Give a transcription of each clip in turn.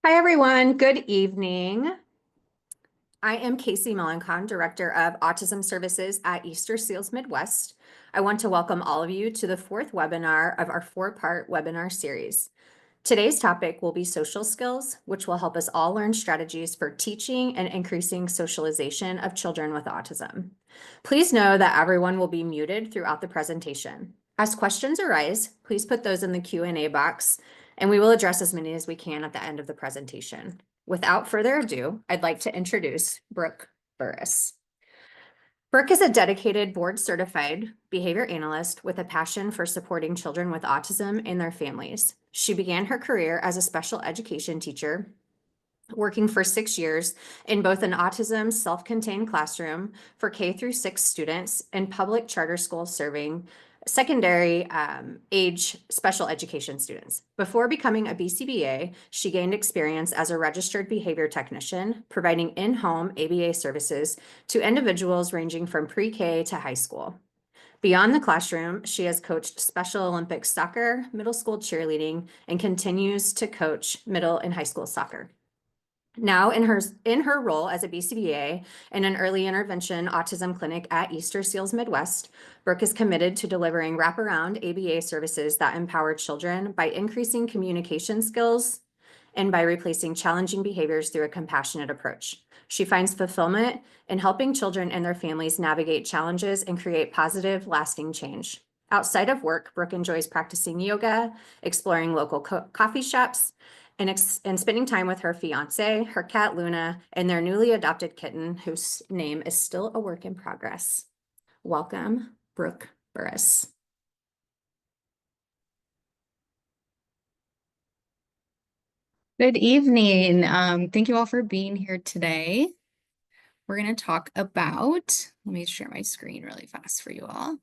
Hi, everyone. Good evening. I am Casey Melancon, Director of Autism Services at Easter Seals Midwest. I want to welcome all of you to the fourth webinar of our four-part webinar series. Today's topic will be social skills, which will help us all learn strategies for teaching and increasing socialization of children with autism. Please know that everyone will be muted throughout the presentation. As questions arise, please put those in the Q&A box, and we will address as many as we can at the end of the presentation. Without further ado, I'd like to introduce Brooke Burris. Brooke is a dedicated board-certified behavior analyst with a passion for supporting children with autism and their families. She began her career as a special education teacher, working for 6 years in both an autism self-contained classroom for K through 6 students and public charter schools serving secondary age special education students. Before becoming a BCBA, she gained experience as a registered behavior technician, providing in-home ABA services to individuals ranging from pre-K to high school. Beyond the classroom, she has coached Special Olympics soccer, middle school cheerleading, and continues to coach middle and high school soccer. Now, in her role as a BCBA in an early intervention autism clinic at Easter Seals Midwest, Brooke is committed to delivering wraparound ABA services that empower children by increasing communication skills and by replacing challenging behaviors through a compassionate approach. She finds fulfillment in helping children and their families navigate challenges and create positive, lasting change. Outside of work, Brooke enjoys practicing yoga, exploring local coffee shops, and spending time with her fiance, her cat Luna, and their newly adopted kitten, whose name is still a work in progress. Welcome, Brooke Burris. Good evening. Thank you all for being here today. We're going to talk about, let me share my screen really fast for you all.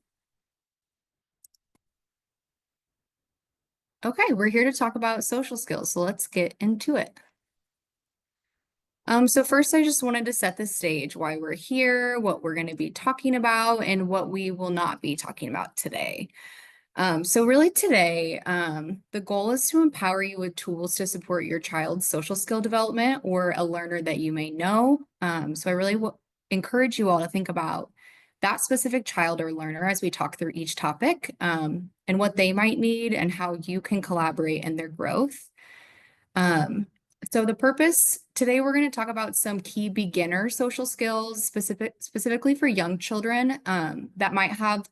Okay, we're here to talk about social skills, so let's get into it. So first, I just wanted to set the stage, why we're here, what we're going to be talking about, and what we will not be talking about today. So really today, the goal is to empower you with tools to support your child's social skill development or a learner that you may know. So I really encourage you all to think about that specific child or learner as we talk through each topic, and what they might need and how you can collaborate in their growth. So the purpose today, we're going to talk about some key beginner social skills specifically for young children that might have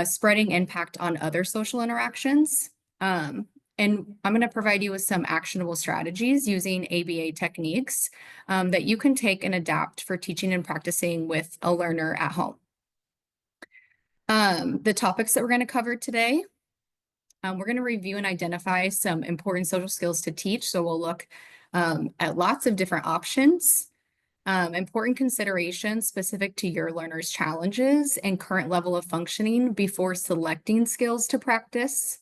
spreading impact on other social interactions. And I'm going to provide you with some actionable strategies using ABA techniques that you can take and adapt for teaching and practicing with a learner at home. The topics that we're going to cover today, we're going to review and identify some important social skills to teach. So we'll look at lots of different options. Important considerations specific to your learner's challenges and current level of functioning before selecting skills to practice.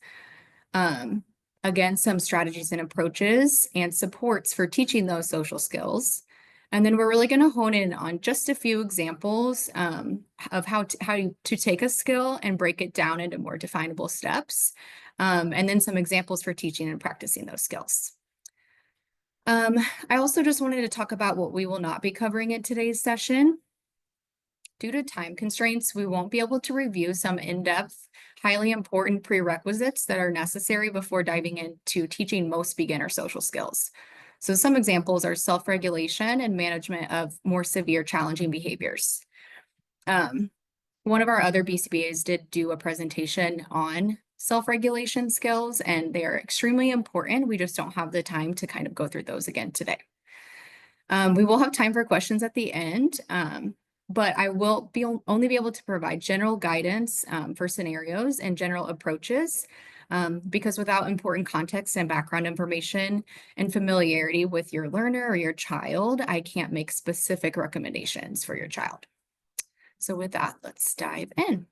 Again, some strategies and approaches and supports for teaching those social skills. And then we're really going to hone in on just a few examples of how to take a skill and break it down into more definable steps. And then some examples for teaching and practicing those skills. I also just wanted to talk about what we will not be covering in today's session. Due to time constraints, we won't be able to review some in-depth, highly important prerequisites that are necessary before diving into teaching most beginner social skills. So some examples are self-regulation and management of more severe challenging behaviors. One of our other BCBAs did do a presentation on self-regulation skills, and they are extremely important. We just don't have the time to kind of go through those again today. We will have time for questions at the end, but I will only be able to provide general guidance for scenarios and general approaches, because without important context and background information and familiarity with your learner or your child, I can't make specific recommendations for your child. So with that, let's dive in.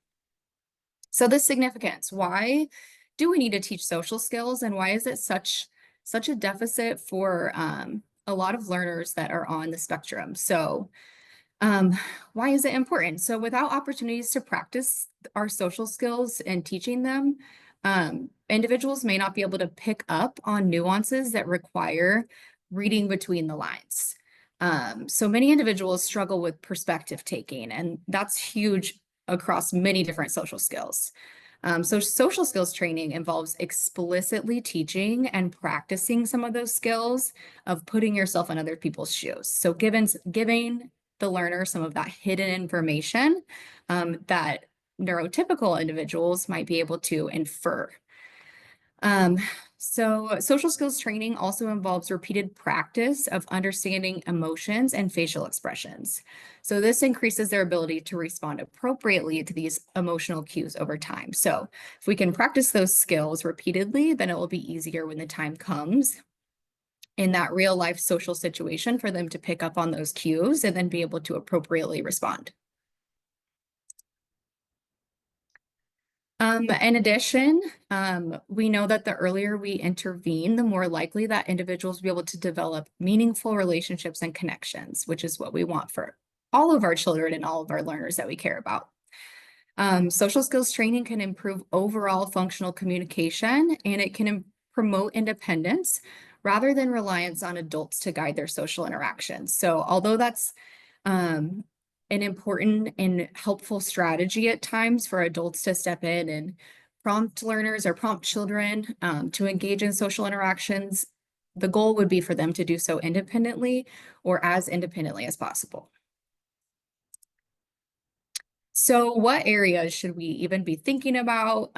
So the significance, why do we need to teach social skills, and why is it such a deficit for a lot of learners that are on the spectrum? So why is it important? So without opportunities to practice our social skills and teaching them, individuals may not be able to pick up on nuances that require reading between the lines. So many individuals struggle with perspective taking, and that's huge across many different social skills. So social skills training involves explicitly teaching and practicing some of those skills of putting yourself in other people's shoes. So giving the learner some of that hidden information that neurotypical individuals might be able to infer. So social skills training also involves repeated practice of understanding emotions and facial expressions. So this increases their ability to respond appropriately to these emotional cues over time. So if we can practice those skills repeatedly, then it will be easier when the time comes in that real life social situation for them to pick up on those cues and then be able to appropriately respond. In addition, we know that the earlier we intervene, the more likely that individuals will be able to develop meaningful relationships and connections, which is what we want for all of our children and all of our learners that we care about. Social skills training can improve overall functional communication, and it can promote independence rather than reliance on adults to guide their social interactions. So although that's an important and helpful strategy at times for adults to step in and prompt learners or prompt children to engage in social interactions, the goal would be for them to do so independently or as independently as possible. So what areas should we even be thinking about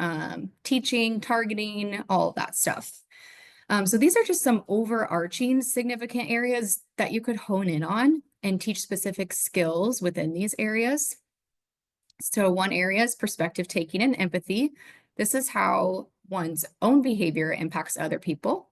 teaching, targeting, all of that stuff? So these are just some overarching significant areas that you could hone in on and teach specific skills within these areas. So one area is perspective taking and empathy. This is how one's own behavior impacts other people.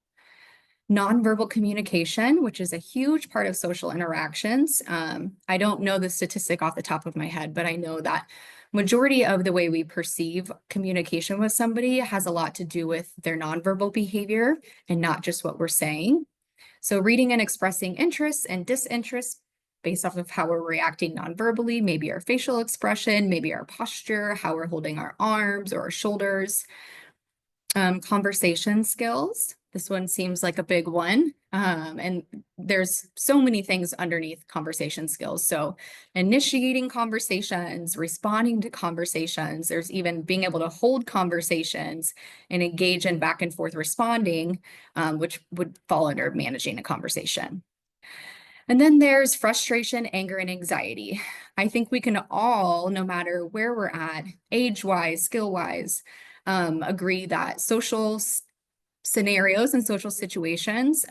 Nonverbal communication, which is a huge part of social interactions. I don't know the statistic off the top of my head, but I know that majority of the way we perceive communication with somebody has a lot to do with their nonverbal behavior and not just what we're saying. So reading and expressing interests and disinterest based off of how we're reacting nonverbally, maybe our facial expression, maybe our posture, how we're holding our arms or our shoulders. Conversation skills. This one seems like a big one. And there's so many things underneath conversation skills. So initiating conversations, responding to conversations, there's even being able to hold conversations and engage in back and forth responding, which would fall under managing a conversation. And then there's frustration, anger, and anxiety. I think we can all, no matter where we're at, age-wise, skill-wise, agree that social scenarios and social situations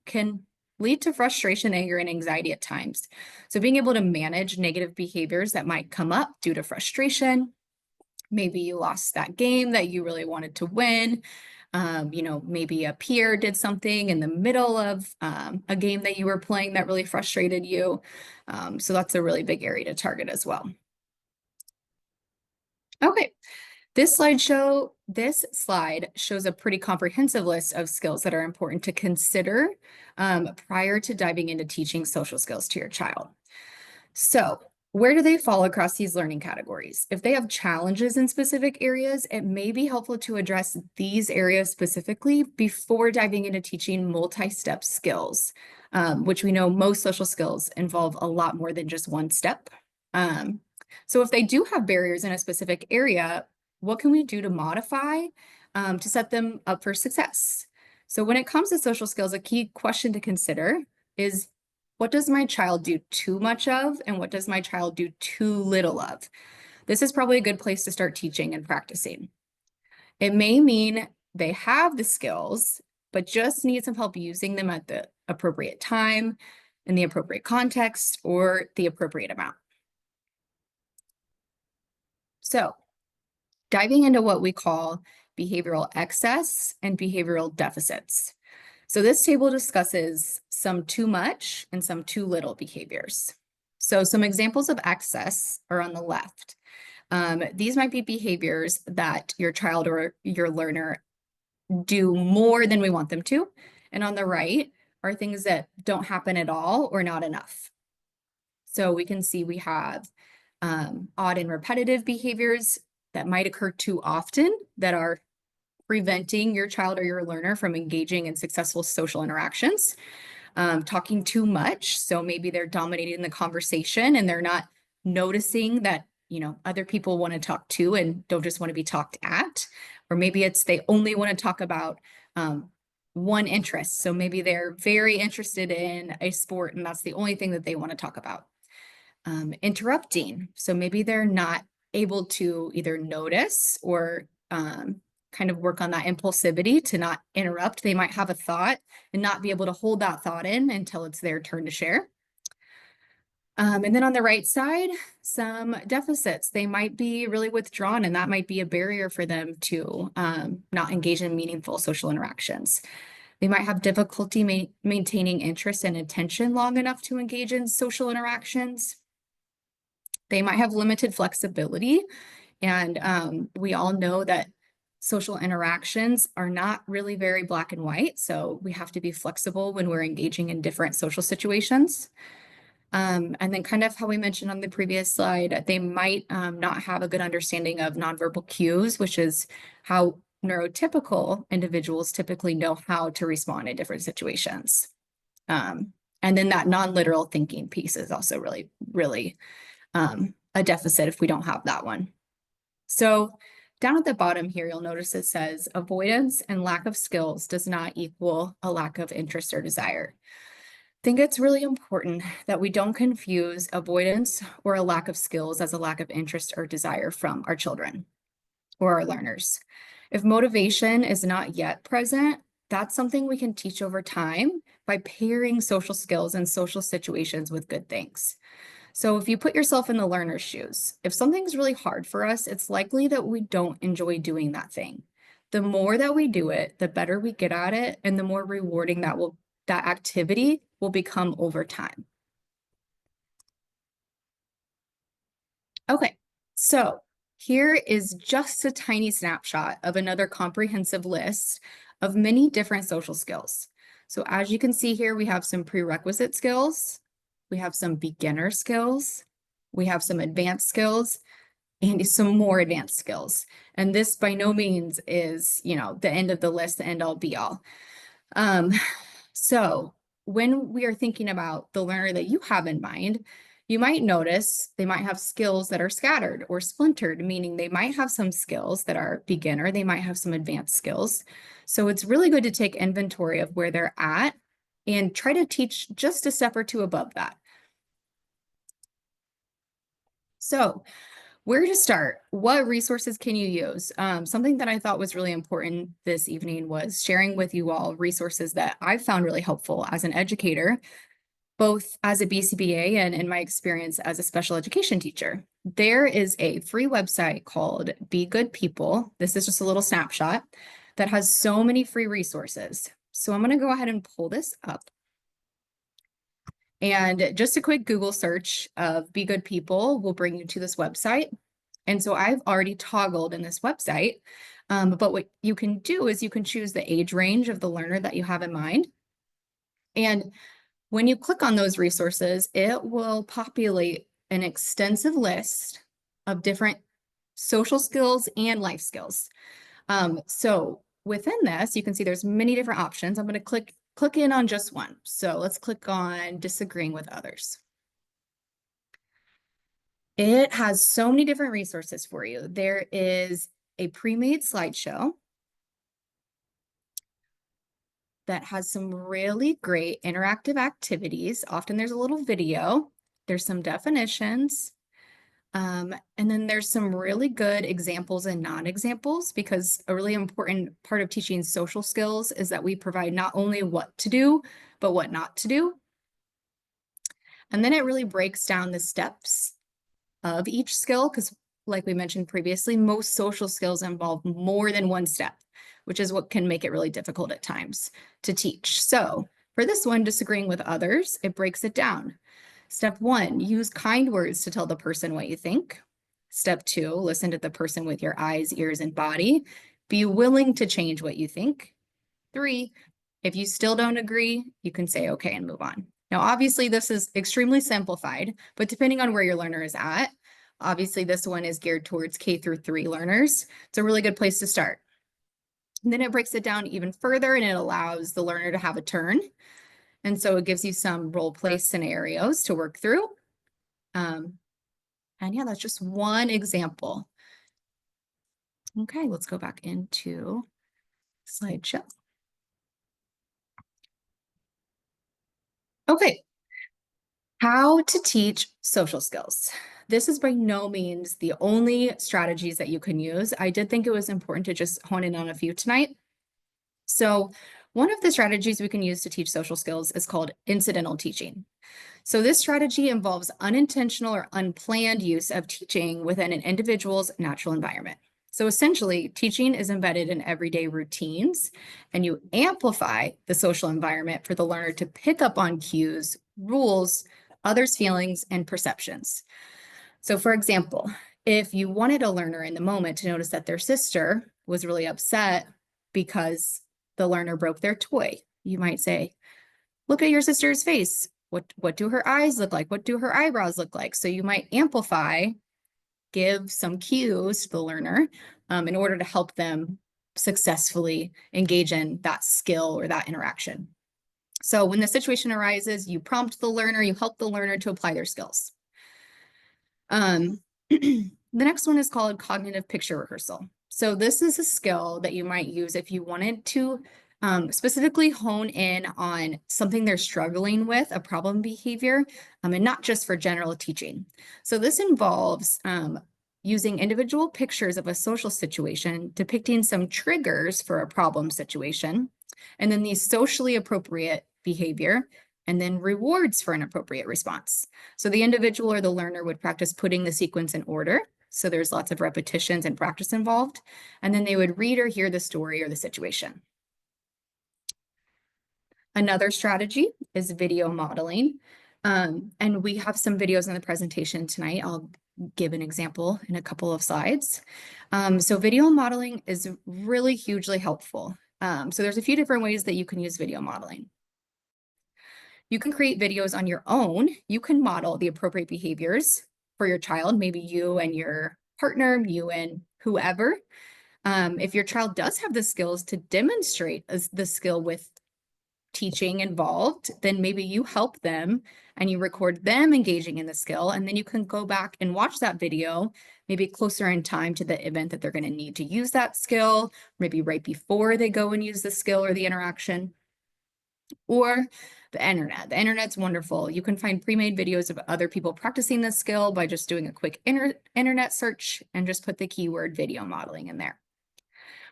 can lead to frustration, anger, and anxiety at times. So being able to manage negative behaviors that might come up due to frustration, maybe you lost that game that you really wanted to win. Maybe a peer did something in the middle of a game that you were playing that really frustrated you. So that's a really big area to target as well. Okay, this slide shows a pretty comprehensive list of skills that are important to consider prior to diving into teaching social skills to your child. So where do they fall across these learning categories? If they have challenges in specific areas, it may be helpful to address these areas specifically before diving into teaching multi-step skills, which we know most social skills involve a lot more than just one step. So if they do have barriers in a specific area, what can we do to modify to set them up for success? So when it comes to social skills, a key question to consider is, what does my child do too much of, and what does my child do too little of? This is probably a good place to start teaching and practicing. It may mean they have the skills, but just need some help using them at the appropriate time, in the appropriate context, or the appropriate amount. So, diving into what we call behavioral excess and behavioral deficits. So this table discusses some too much and some too little behaviors. So some examples of excess are on the left. These might be behaviors that your child or your learner do more than we want them to. And on the right are things that don't happen at all or not enough. So we can see we have odd and repetitive behaviors that might occur too often that are preventing your child or your learner from engaging in successful social interactions. talking too much. So maybe they're dominating the conversation and they're not noticing that, other people want to talk to and don't just want to be talked at. Or maybe it's they only want to talk about one interest. So maybe they're very interested in a sport and that's the only thing that they want to talk about. Interrupting. So maybe they're not able to either notice or kind of work on that impulsivity to not interrupt. They might have a thought and not be able to hold that thought in until it's their turn to share. And then on the right side, some deficits. They might be really withdrawn, and that might be a barrier for them to not engage in meaningful social interactions. They might have difficulty maintaining interest and attention long enough to engage in social interactions. They might have limited flexibility, and we all know that social interactions are not really very black and white, so we have to be flexible when we're engaging in different social situations. And then kind of how we mentioned on the previous slide, they might not have a good understanding of nonverbal cues, which is how neurotypical individuals typically know how to respond in different situations. And then that non-literal thinking piece is also really, really a deficit if we don't have that one. So down at the bottom here, you'll notice it says avoidance and lack of skills does not equal a lack of interest or desire. I think it's really important that we don't confuse avoidance or a lack of skills as a lack of interest or desire from our children or our learners. If motivation is not yet present, that's something we can teach over time by pairing social skills and social situations with good things. So if you put yourself in the learner's shoes, if something's really hard for us, it's likely that we don't enjoy doing that thing. The more that we do it, the better we get at it, and the more rewarding that activity will become over time. Okay, so here is just a tiny snapshot of another comprehensive list of many different social skills. So as you can see here, we have some prerequisite skills, we have some beginner skills, we have some advanced skills, and some more advanced skills. And this by no means is, the end of the list, the end all be all. So when we are thinking about the learner that you have in mind, you might notice they might have skills that are scattered or splintered, meaning they might have some skills that are beginner, they might have some advanced skills. So it's really good to take inventory of where they're at and try to teach just a step or two above that. So where to start? What resources can you use? Something that I thought was really important this evening was sharing with you all resources that I found really helpful as an educator, both as a BCBA and in my experience as a special education teacher. There is a free website called Be Good People. This is just a little snapshot that has so many free resources. So I'm going to go ahead and pull this up. And just a quick Google search of Be Good People will bring you to this website. And so I've already toggled in this website, but what you can do is you can choose the age range of the learner that you have in mind. And when you click on those resources, it will populate an extensive list of different social skills and life skills. So within this, you can see there's many different options. I'm going to click in on just one. So let's click on disagreeing with others. It has so many different resources for you. There is a pre-made slideshow that has some really great interactive activities. Often there's a little video, there's some definitions, and then there's some really good examples and non-examples, because a really important part of teaching social skills is that we provide not only what to do, but what not to do. And then it really breaks down the steps of each skill, because like we mentioned previously, most social skills involve more than one step, which is what can make it really difficult at times to teach. So for this one, disagreeing with others, it breaks it down. Step 1, use kind words to tell the person what you think. Step 2, listen to the person with your eyes, ears, and body. Be willing to change what you think. 3, if you still don't agree, you can say okay and move on. Now, obviously, this is extremely simplified, but depending on where your learner is at, obviously this one is geared towards K-3 learners. It's a really good place to start. And then it breaks it down even further, and it allows the learner to have a turn. And so it gives you some role play scenarios to work through. And yeah, that's just one example. Okay, let's go back into slideshow. Okay, how to teach social skills. This is by no means the only strategies that you can use. I did think it was important to just hone in on a few tonight. So one of the strategies we can use to teach social skills is called incidental teaching. So this strategy involves unintentional or unplanned use of teaching within an individual's natural environment. So essentially, teaching is embedded in everyday routines, and you amplify the social environment for the learner to pick up on cues, rules, others' feelings, and perceptions. So for example, if you wanted a learner in the moment to notice that their sister was really upset because the learner broke their toy, you might say, look at your sister's face. What do her eyes look like? What do her eyebrows look like? So you might amplify, give some cues to the learner in order to help them successfully engage in that skill or that interaction. So when the situation arises, you prompt the learner, you help the learner to apply their skills. The next one is called cognitive picture rehearsal. So this is a skill that you might use if you wanted to specifically hone in on something they're struggling with, a problem behavior, and not just for general teaching. So this involves using individual pictures of a social situation, depicting some triggers for a problem situation, and then these socially appropriate behavior, and then rewards for an appropriate response. So the individual or the learner would practice putting the sequence in order. So there's lots of repetitions and practice involved. And then they would read or hear the story or the situation. Another strategy is video modeling. And we have some videos in the presentation tonight. I'll give an example in a couple of slides. So video modeling is really hugely helpful. So there's a few different ways that you can use video modeling. You can create videos on your own. You can model the appropriate behaviors for your child, maybe you and your partner, you and whoever. If your child does have the skills to demonstrate the skill with teaching involved, then maybe you help them and you record them engaging in the skill, and then you can go back and watch that video, maybe closer in time to the event that they're going to need to use that skill, maybe right before they go and use the skill or the interaction. Or the internet. The internet's wonderful. You can find pre-made videos of other people practicing this skill by just doing a quick internet search and just put the keyword video modeling in there.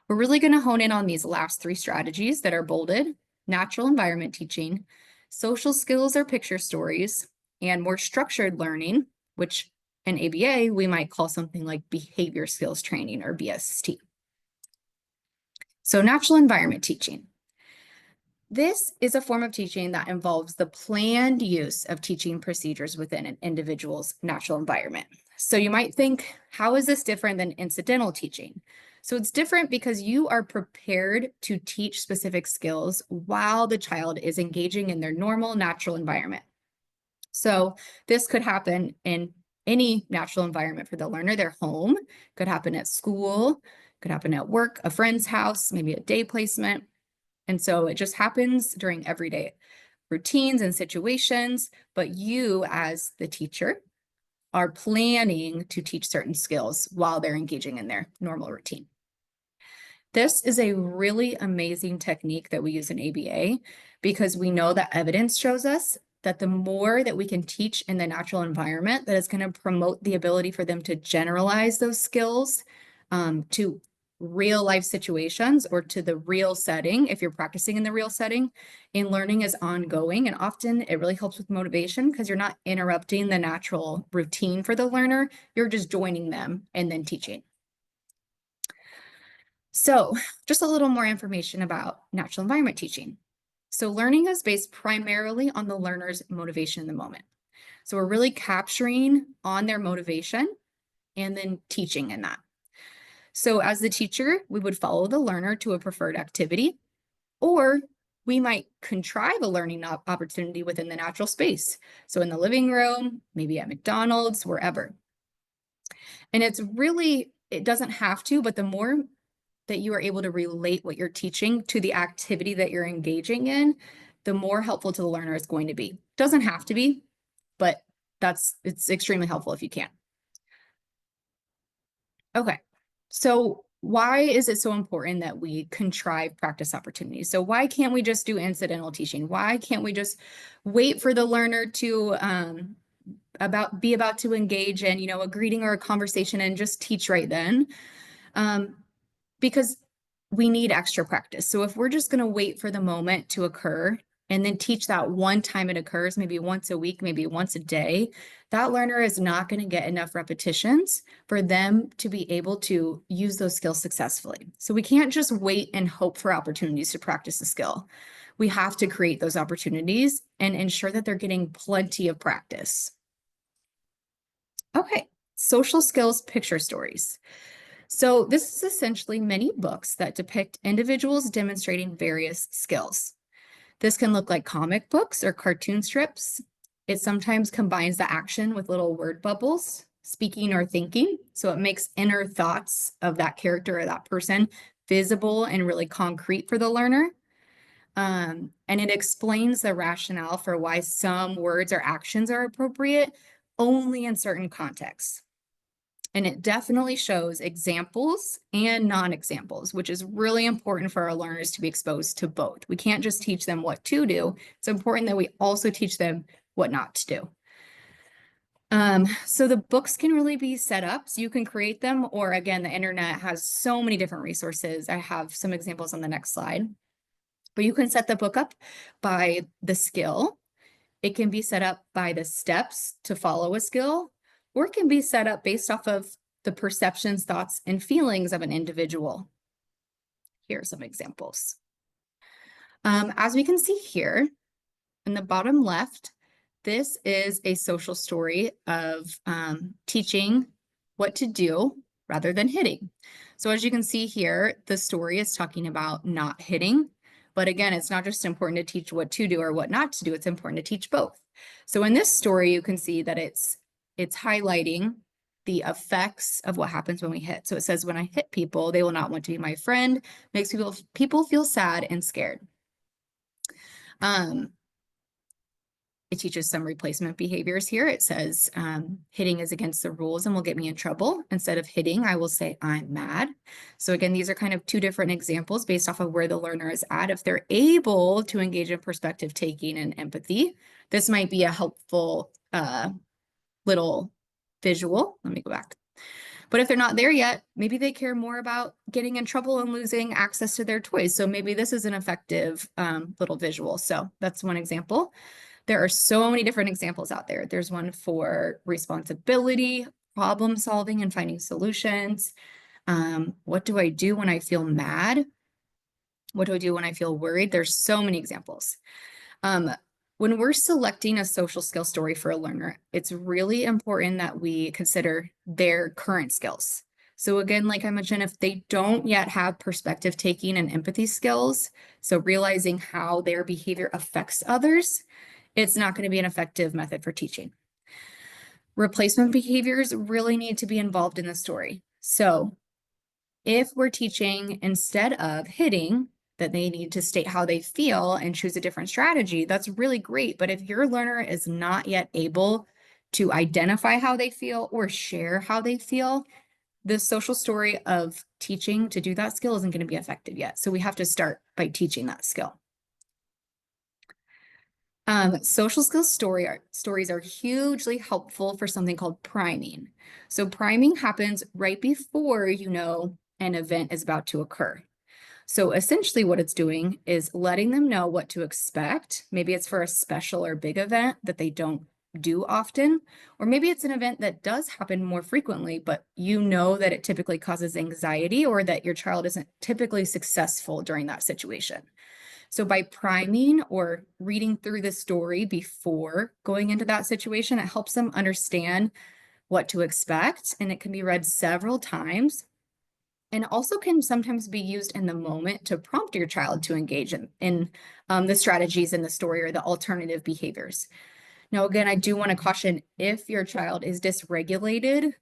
We're really going to hone in on these last three strategies that are bolded: natural environment teaching, social skills or picture stories, and more structured learning, which in ABA we might call something like behavior skills training or BST. So natural environment teaching. This is a form of teaching that involves the planned use of teaching procedures within an individual's natural environment. So you might think, how is this different than incidental teaching? So it's different because you are prepared to teach specific skills while the child is engaging in their normal natural environment. So this could happen in any natural environment for the learner. Their home could happen at school, could happen at work, a friend's house, maybe a day placement. And so it just happens during everyday routines and situations, but you as the teacher are planning to teach certain skills while they're engaging in their normal routine. This is a really amazing technique that we use in ABA because we know that evidence shows us that the more that we can teach in the natural environment, that is going to promote the ability for them to generalize those skills to real life situations or to the real setting. If you're practicing in the real setting, and learning is ongoing, and often it really helps with motivation because you're not interrupting the natural routine for the learner, you're just joining them and then teaching. So just a little more information about natural environment teaching. So learning is based primarily on the learner's motivation in the moment. So we're really capturing on their motivation and then teaching in that. So as the teacher, we would follow the learner to a preferred activity, or we might contrive a learning opportunity within the natural space. So in the living room, maybe at McDonald's, wherever. And it's really, it doesn't have to, but the more that you are able to relate what you're teaching to the activity that you're engaging in, the more helpful to the learner it's going to be. Doesn't have to be, but it's extremely helpful if you can. Okay, so why is it so important that we contrive practice opportunities? So why can't we just do incidental teaching? Why can't we just wait for the learner to be about to engage in, a greeting or a conversation and just teach right then? Because we need extra practice. So if we're just going to wait for the moment to occur and then teach that one time it occurs, maybe once a week, maybe once a day, that learner is not going to get enough repetitions for them to be able to use those skills successfully. So we can't just wait and hope for opportunities to practice a skill. We have to create those opportunities and ensure that they're getting plenty of practice. Okay, social skills picture stories. So this is essentially many books that depict individuals demonstrating various skills. This can look like comic books or cartoon strips. It sometimes combines the action with little word bubbles, speaking or thinking. So it makes inner thoughts of that character or that person visible and really concrete for the learner. And it explains the rationale for why some words or actions are appropriate only in certain contexts. And it definitely shows examples and non-examples, which is really important for our learners to be exposed to both. We can't just teach them what to do. It's important that we also teach them what not to do. So the books can really be set up so you can create them, or again, the internet has so many different resources. I have some examples on the next slide, but you can set the book up by the skill. It can be set up by the steps to follow a skill, or it can be set up based off of the perceptions, thoughts, and feelings of an individual. Here are some examples. As we can see here in the bottom left, this is a social story of teaching what to do rather than hitting. So as you can see here, the story is talking about not hitting. But again, it's not just important to teach what to do or what not to do, it's important to teach both. So in this story, you can see that it's highlighting the effects of what happens when we hit. So it says, when I hit people, they will not want to be my friend, makes people feel sad and scared. It teaches some replacement behaviors here. It says hitting is against the rules and will get me in trouble. Instead of hitting, I will say I'm mad. So again, these are kind of two different examples based off of where the learner is at. If they're able to engage in perspective taking and empathy, this might be a helpful little visual. Let me go back. But if they're not there yet, maybe they care more about getting in trouble and losing access to their toys. So maybe this is an effective little visual. So that's one example. There are so many different examples out there. There's one for responsibility, problem solving, and finding solutions. What do I do when I feel mad? What do I do when I feel worried? There's so many examples. When we're selecting a social skill story for a learner, it's really important that we consider their current skills. So again, like I mentioned, if they don't yet have perspective taking and empathy skills, so realizing how their behavior affects others, it's not going to be an effective method for teaching. Replacement behaviors really need to be involved in the story. So if we're teaching instead of hitting, that they need to state how they feel and choose a different strategy, that's really great. But if your learner is not yet able to identify how they feel or share how they feel, the social story of teaching to do that skill isn't going to be effective yet. So we have to start by teaching that skill. Social skills stories are hugely helpful for something called priming. So priming happens right before an event is about to occur. So essentially what it's doing is letting them know what to expect. Maybe it's for a special or big event that they don't do often, or maybe it's an event that does happen more frequently, but you know that it typically causes anxiety or that your child isn't typically successful during that situation. So by priming or reading through the story before going into that situation, it helps them understand what to expect, and it can be read several times. And also can sometimes be used in the moment to prompt your child to engage in the strategies in the story or the alternative behaviors. Now, again, I do want to caution, if your child is dysregulated,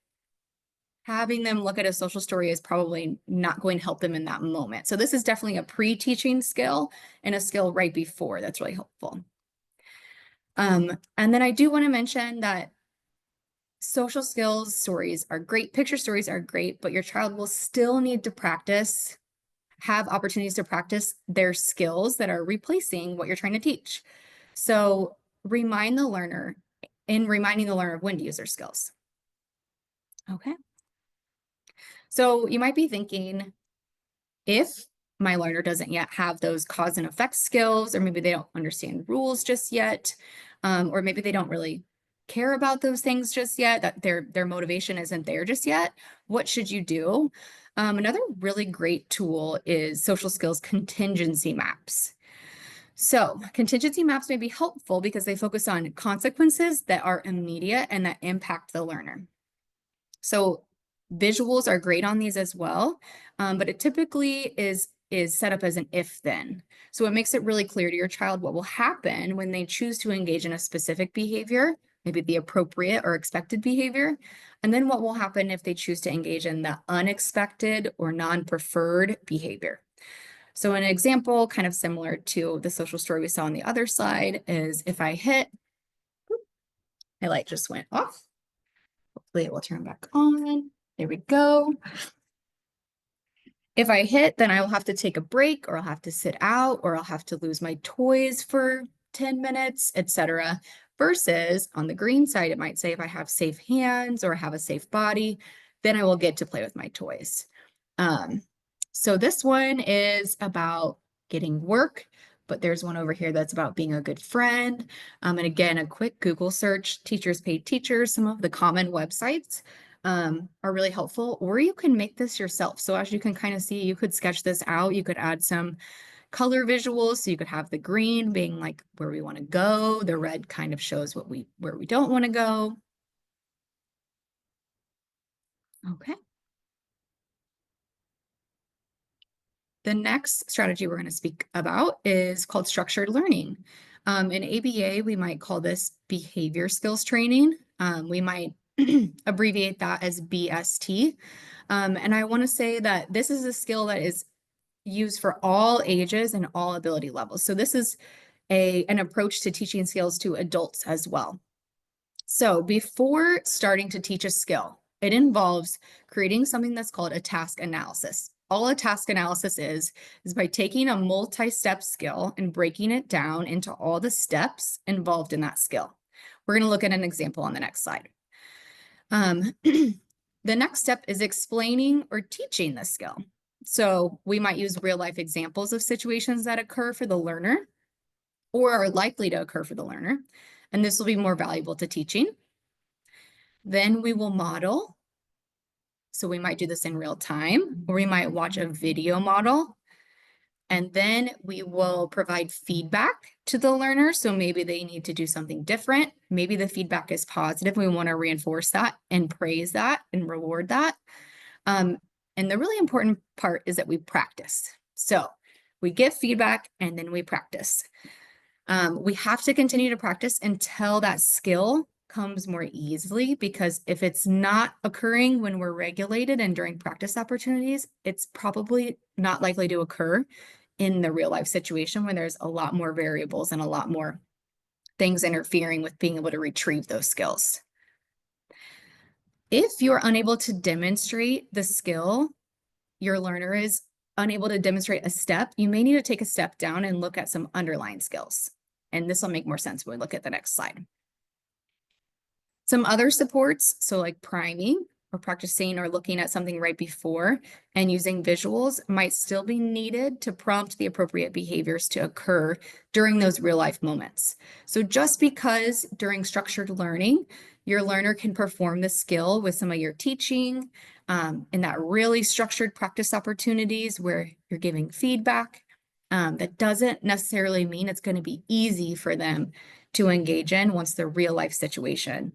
having them look at a social story is probably not going to help them in that moment. So this is definitely a pre-teaching skill and a skill right before that's really helpful. And then I do want to mention that social skills stories are great, picture stories are great, but your child will still need to practice, have opportunities to practice their skills that are replacing what you're trying to teach. So reminding the learner of when to use their skills. Okay. So you might be thinking, if my learner doesn't yet have those cause and effect skills, or maybe they don't understand rules just yet, or maybe they don't really care about those things just yet, that their motivation isn't there just yet, what should you do? Another really great tool is social skills contingency maps. So contingency maps may be helpful because they focus on consequences that are immediate and that impact the learner. So visuals are great on these as well, but it typically is set up as an if then. So it makes it really clear to your child what will happen when they choose to engage in a specific behavior, maybe the appropriate or expected behavior, and then what will happen if they choose to engage in the unexpected or non-preferred behavior. So an example kind of similar to the social story we saw on the other slide is if I hit, my light just went off. Hopefully it will turn back on. There we go. If I hit, then I will have to take a break, or I'll have to sit out, or I'll have to lose my toys for 10 minutes, etc. Versus on the green side, it might say if I have safe hands or have a safe body, then I will get to play with my toys. So this one is about getting work, but there's one over here that's about being a good friend. And again, a quick Google search, Teachers Pay Teachers, some of the common websites are really helpful, or you can make this yourself. So as you can kind of see, you could sketch this out. You could add some color visuals. So you could have the green being like where we want to go. The red kind of shows where we don't want to go. Okay. The next strategy we're going to speak about is called structured learning. In ABA, we might call this behavior skills training. We might abbreviate that as BST. And I want to say that this is a skill that is used for all ages and all ability levels. So this is an approach to teaching skills to adults as well. So before starting to teach a skill, it involves creating something that's called a task analysis. All a task analysis is by taking a multi-step skill and breaking it down into all the steps involved in that skill. We're going to look at an example on the next slide. The next step is explaining or teaching the skill. So we might use real life examples of situations that occur for the learner or are likely to occur for the learner. And this will be more valuable to teaching. Then we will model. So we might do this in real time, or we might watch a video model. And then we will provide feedback to the learner. So maybe they need to do something different. Maybe the feedback is positive. We want to reinforce that and praise that and reward that. And the really important part is that we practice. So we get feedback and then we practice. We have to continue to practice until that skill comes more easily, because if it's not occurring when we're regulated and during practice opportunities, it's probably not likely to occur in the real life situation when there's a lot more variables and a lot more things interfering with being able to retrieve those skills. If you're unable to demonstrate the skill, your learner is unable to demonstrate a step, you may need to take a step down and look at some underlying skills. And this will make more sense when we look at the next slide. Some other supports, so like priming or practicing or looking at something right before and using visuals, might still be needed to prompt the appropriate behaviors to occur during those real life moments. So just because during structured learning, your learner can perform the skill with some of your teaching, in that really structured practice opportunities where you're giving feedback, that doesn't necessarily mean it's going to be easy for them to engage in once the real life situation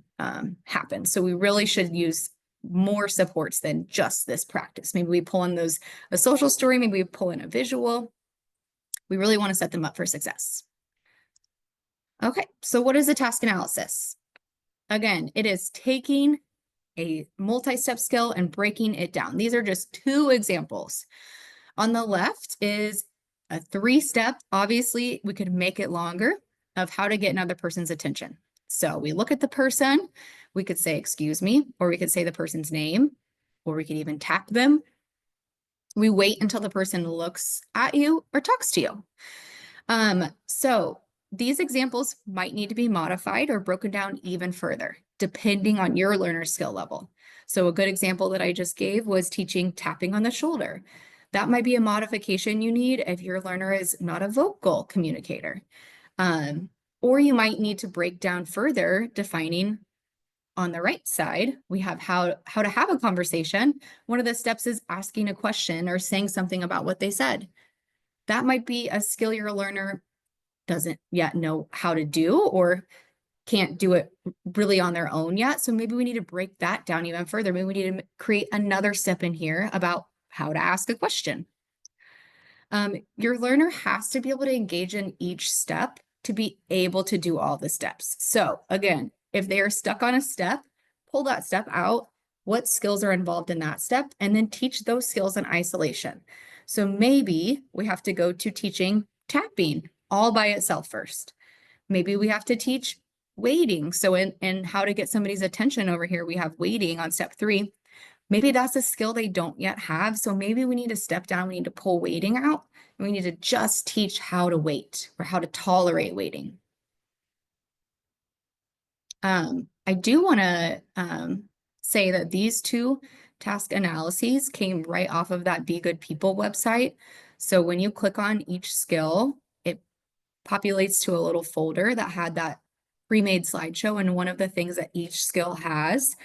happens. So we really should use more supports than just this practice. Maybe we pull in a social story, maybe we pull in a visual. We really want to set them up for success. Okay, so what is a task analysis? Again, it is taking a multi-step skill and breaking it down. These are just two examples. On the left is a 3-step. Obviously, we could make it longer of how to get another person's attention. So we look at the person, we could say, excuse me, or we could say the person's name, or we could even tap them. We wait until the person looks at you or talks to you. So these examples might need to be modified or broken down even further, depending on your learner skill level. So a good example that I just gave was teaching tapping on the shoulder. That might be a modification you need if your learner is not a vocal communicator. Or you might need to break down further, defining on the right side, we have how to have a conversation. One of the steps is asking a question or saying something about what they said. That might be a skill your learner doesn't yet know how to do or can't do it really on their own yet. So maybe we need to break that down even further. Maybe we need to create another step in here about how to ask a question. Your learner has to be able to engage in each step to be able to do all the steps. So again, if they are stuck on a step, pull that step out, what skills are involved in that step, and then teach those skills in isolation. So maybe we have to go to teaching tapping all by itself first. Maybe we have to teach waiting. So in how to get somebody's attention over here, we have waiting on step 3. Maybe that's a skill they don't yet have. So maybe we need to step down, we need to pull waiting out, and we need to just teach how to wait or how to tolerate waiting. I do want to say that these 2 task analyses came right off of that Be Good People website. So when you click on each skill, it populates to a little folder that had that pre-made slideshow. And one of the things that each skill has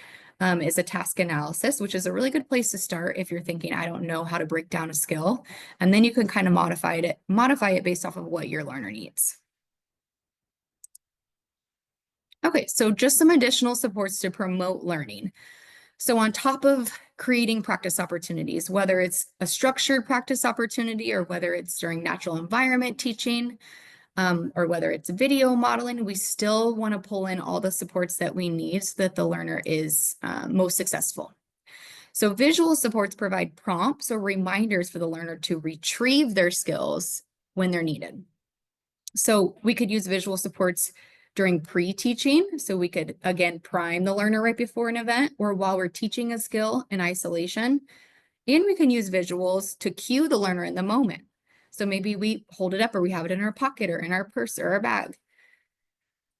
is a task analysis, which is a really good place to start if you're thinking, I don't know how to break down a skill. And then you can kind of modify it based off of what your learner needs. Okay, so just some additional supports to promote learning. So on top of creating practice opportunities, whether it's a structured practice opportunity or whether it's during natural environment teaching, or whether it's video modeling, we still want to pull in all the supports that we need so that the learner is most successful. So visual supports provide prompts or reminders for the learner to retrieve their skills when they're needed. So we could use visual supports during pre-teaching. So we could, again, prime the learner right before an event or while we're teaching a skill in isolation. And we can use visuals to cue the learner in the moment. So maybe we hold it up or we have it in our pocket or in our purse or our bag.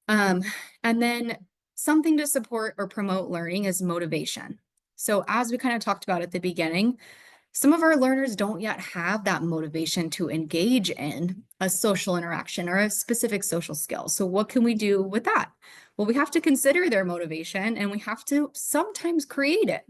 And then something to support or promote learning is motivation. So as we kind of talked about at the beginning, some of our learners don't yet have that motivation to engage in a social interaction or a specific social skill. So what can we do with that? Well, we have to consider their motivation and we have to sometimes create it.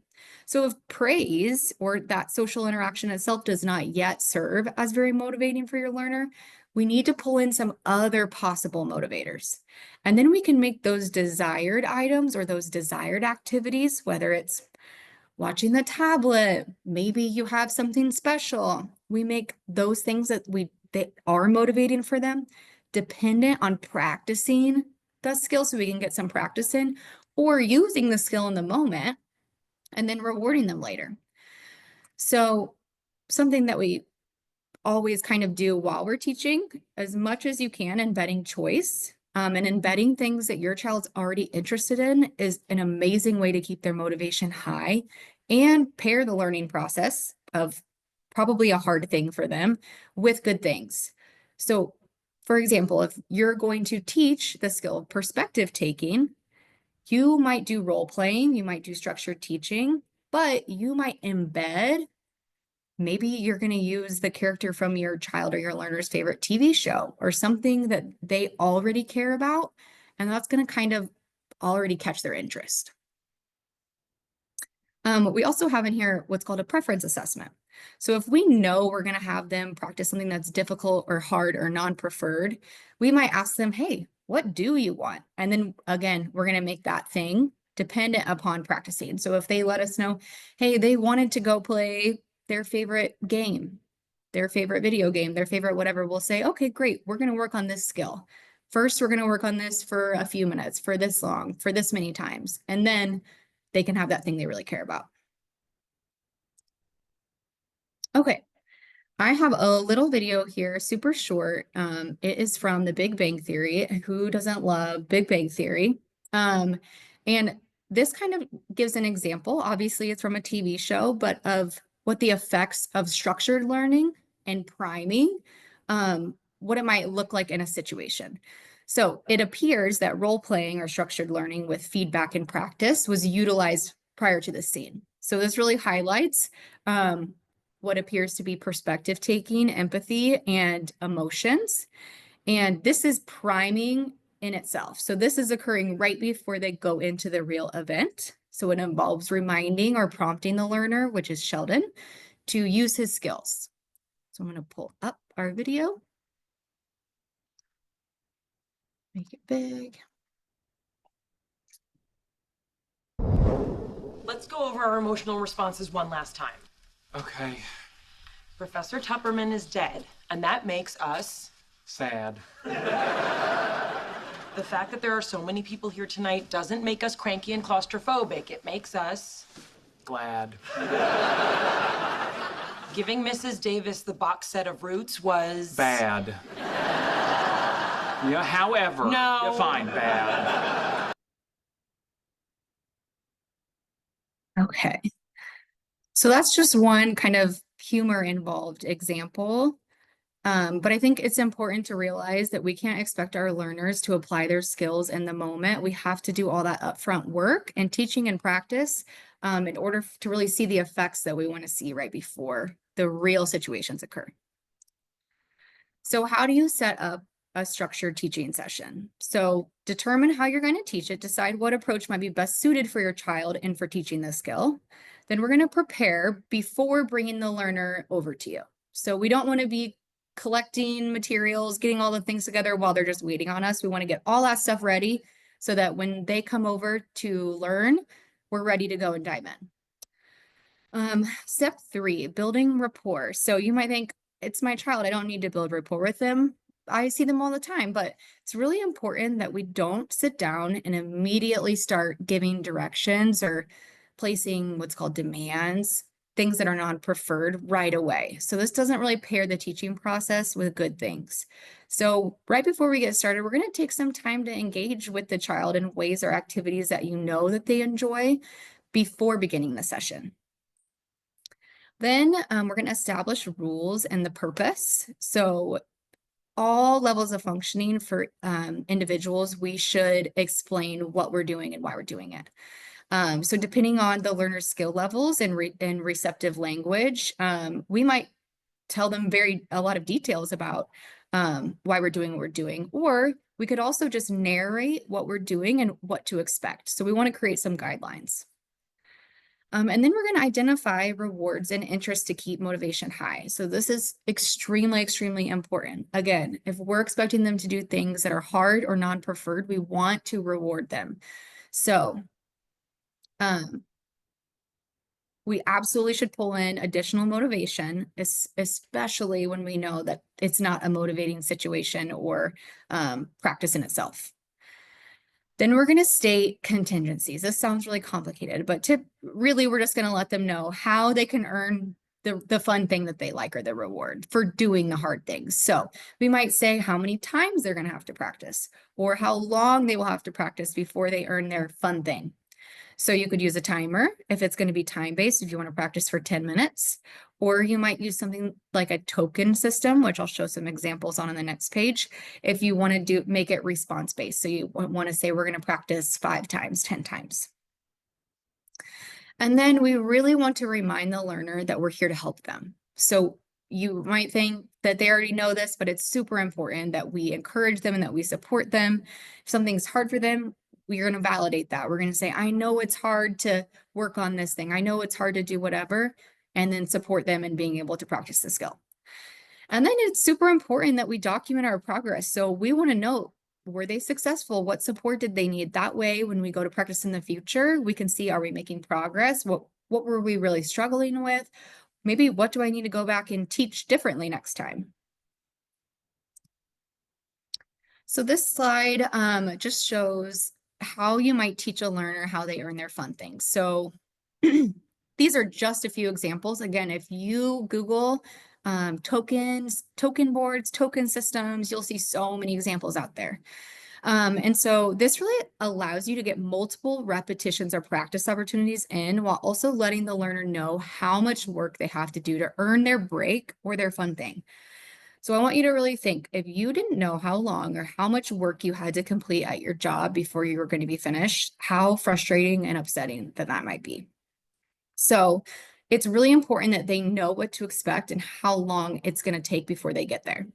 So if praise or that social interaction itself does not yet serve as very motivating for your learner, we need to pull in some other possible motivators. And then we can make those desired items or those desired activities, whether it's watching the tablet, maybe you have something special. We make those things that are motivating for them dependent on practicing the skill so we can get some practice in or using the skill in the moment and then rewarding them later. So something that we always kind of do while we're teaching as much as you can, embedding choice. And embedding things that your child's already interested in is an amazing way to keep their motivation high and pair the learning process of probably a hard thing for them with good things. So, for example, if you're going to teach the skill of perspective taking, you might do role playing, you might do structured teaching, but you might embed. Maybe you're going to use the character from your child or your learner's favorite TV show or something that they already care about, and that's going to kind of already catch their interest. We also have in here what's called a preference assessment. So if we know we're going to have them practice something that's difficult or hard or non-preferred, we might ask them, hey, what do you want? And then again, we're going to make that thing dependent upon practicing. So if they let us know, hey, they wanted to go play their favorite game, their favorite video game, their favorite whatever, we'll say, okay, great, we're going to work on this skill. First, we're going to work on this for a few minutes, for this long, for this many times. And then they can have that thing they really care about. Okay, I have a little video here, super short. It is from The Big Bang Theory. Who doesn't love Big Bang Theory? And this kind of gives an example. Obviously, it's from a TV show, but of what the effects of structured learning and priming, what it might look like in a situation. So it appears that role playing or structured learning with feedback and practice was utilized prior to this scene. So this really highlights what appears to be perspective taking, empathy, and emotions. And this is priming in itself. So this is occurring right before they go into the real event. So it involves reminding or prompting the learner, which is Sheldon, to use his skills. So I'm going to pull up our video. Make it big. Let's go over our emotional responses one last time. Okay. Professor Tupperman is dead, and that makes us... Sad. The fact that there are so many people here tonight doesn't make us cranky and claustrophobic. It makes us... Glad. Giving Mrs. Davis the box set of roots was... Bad. Yeah, however. No. Yeah, fine, bad. Okay. So that's just one kind of humor involved example. But I think it's important to realize that we can't expect our learners to apply their skills in the moment. We have to do all that upfront work and teaching and practice in order to really see the effects that we want to see right before the real situations occur. So how do you set up a structured teaching session? So determine how you're going to teach it, decide what approach might be best suited for your child and for teaching this skill. Then we're going to prepare before bringing the learner over to you. So we don't want to be collecting materials, getting all the things together while they're just waiting on us. We want to get all that stuff ready so that when they come over to learn, we're ready to go and dive in. Step 3, building rapport. So you might think, it's my child, I don't need to build rapport with them. I see them all the time, but it's really important that we don't sit down and immediately start giving directions or placing what's called demands, things that are non-preferred right away. So this doesn't really pair the teaching process with good things. So right before we get started, we're going to take some time to engage with the child in ways or activities that you know that they enjoy before beginning the session. Then we're going to establish rules and the purpose. So all levels of functioning for individuals, we should explain what we're doing and why we're doing it. So depending on the learner's skill levels and receptive language, we might tell them a lot of details about why we're doing what we're doing, or we could also just narrate what we're doing and what to expect. So we want to create some guidelines. And then we're going to identify rewards and interest to keep motivation high. So this is extremely, extremely important. Again, if we're expecting them to do things that are hard or non-preferred, we want to reward them. So we absolutely should pull in additional motivation, especially when we know that it's not a motivating situation or practice in itself. Then we're going to state contingencies. This sounds really complicated, but really we're just going to let them know how they can earn the fun thing that they like or the reward for doing the hard things. So we might say how many times they're going to have to practice or how long they will have to practice before they earn their fun thing. So you could use a timer if it's going to be time-based, if you want to practice for 10 minutes, or you might use something like a token system, which I'll show some examples on the next page, if you want to make it response-based. So you want to say, we're going to practice 5 times, 10 times. And then we really want to remind the learner that we're here to help them. So you might think that they already know this, but it's super important that we encourage them and that we support them. If something's hard for them, we're going to validate that. We're going to say, I know it's hard to work on this thing. I know it's hard to do whatever, and then support them in being able to practice the skill. And then it's super important that we document our progress. So we want to know, were they successful? What support did they need? That way, when we go to practice in the future, we can see, are we making progress? What were we really struggling with? Maybe what do I need to go back and teach differently next time? So this slide just shows how you might teach a learner how they earn their fun things. So these are just a few examples. Again, if you Google tokens, token boards, token systems, you'll see so many examples out there. And so this really allows you to get multiple repetitions or practice opportunities in while also letting the learner know how much work they have to do to earn their break or their fun thing. So I want you to really think, if you didn't know how long or how much work you had to complete at your job before you were going to be finished, how frustrating and upsetting that might be. So it's really important that they know what to expect and how long it's going to take before they get there.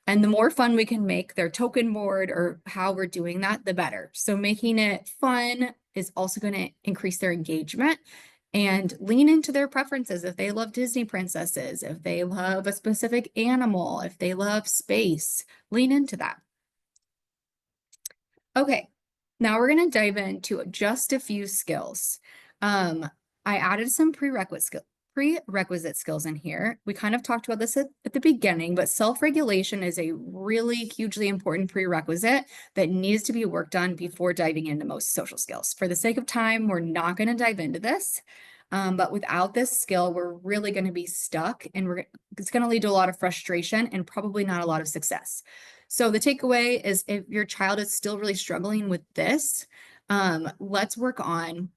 And the more fun we can make their token board or how we're doing that, the better. So making it fun is also going to increase their engagement and lean into their preferences. If they love Disney princesses, if they love a specific animal, if they love space, lean into that. Okay, now we're going to dive into just a few skills. I added some prerequisite skills in here. We kind of talked about this at the beginning, but self-regulation is a really hugely important prerequisite that needs to be worked on before diving into most social skills. For the sake of time, we're not going to dive into this, but without this skill, we're really going to be stuck, and it's going to lead to a lot of frustration and probably not a lot of success. So the takeaway is, if your child is still really struggling with this, let's work on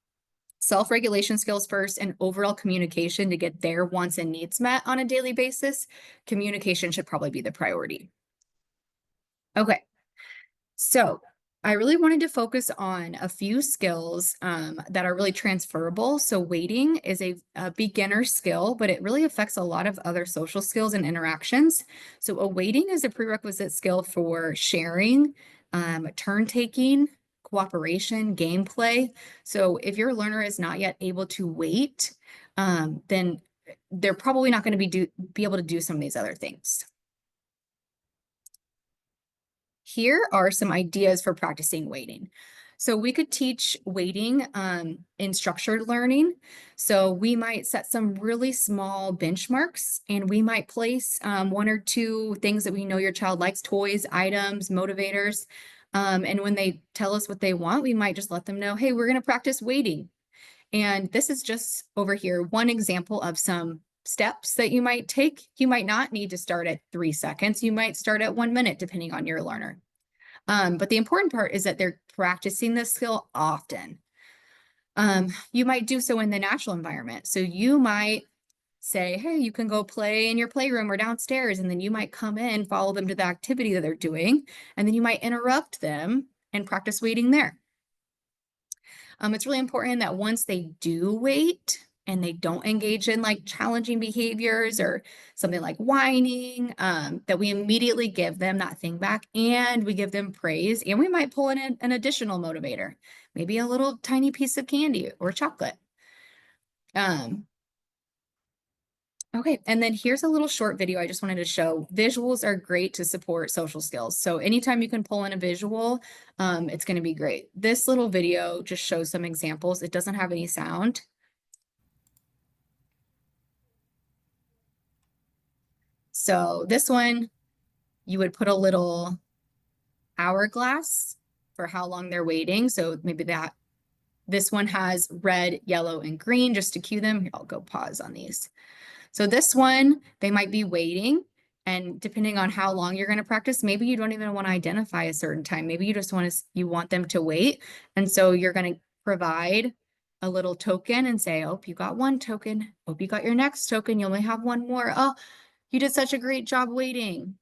self-regulation skills first and overall communication to get their wants and needs met on a daily basis. Communication should probably be the priority. Okay, so I really wanted to focus on a few skills that are really transferable. So waiting is a beginner skill, but it really affects a lot of other social skills and interactions. So a waiting is a prerequisite skill for sharing, turn taking, cooperation, gameplay. So if your learner is not yet able to wait, then they're probably not going to be able to do some of these other things. Here are some ideas for practicing waiting. So we could teach waiting in structured learning. So we might set some really small benchmarks, and we might place 1 or 2 things that we know your child likes: toys, items, motivators. And when they tell us what they want, we might just let them know, hey, we're going to practice waiting. And this is just over here one example of some steps that you might take. You might not need to start at 3 seconds. You might start at 1 minute, depending on your learner. But the important part is that they're practicing this skill often. You might do so in the natural environment. So you might say, hey, you can go play in your playroom or downstairs, and then you might come in, follow them to the activity that they're doing, and then you might interrupt them and practice waiting there. It's really important that once they do wait and they don't engage in like challenging behaviors or something like whining, that we immediately give them that thing back, and we give them praise, and we might pull in an additional motivator, maybe a little tiny piece of candy or chocolate. Okay, and then here's a little short video I just wanted to show. Visuals are great to support social skills. So anytime you can pull in a visual, it's going to be great. This little video just shows some examples. It doesn't have any sound. So this one, you would put a little hourglass for how long they're waiting. So maybe this one has red, yellow, and green just to cue them. Here, I'll go pause on these. So this one, they might be waiting, and depending on how long you're going to practice, maybe you don't even want to identify a certain time. Maybe you just want them to wait. And so you're going to provide a little token and say, oh, you got 1 token. Hope you got your next token. You only have 1 more. Oh, you did such a great job waiting.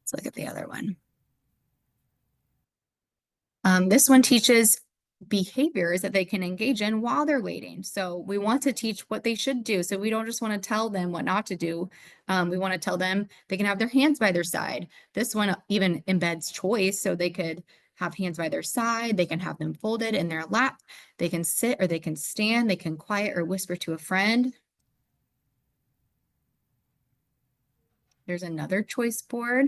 Let's look at the other one. This one teaches behaviors that they can engage in while they're waiting. So we want to teach what they should do. So we don't just want to tell them what not to do. We want to tell them they can have their hands by their side. This one even embeds choice. So they could have hands by their side. They can have them folded in their lap. They can sit or they can stand. They can quiet or whisper to a friend. There's another choice board.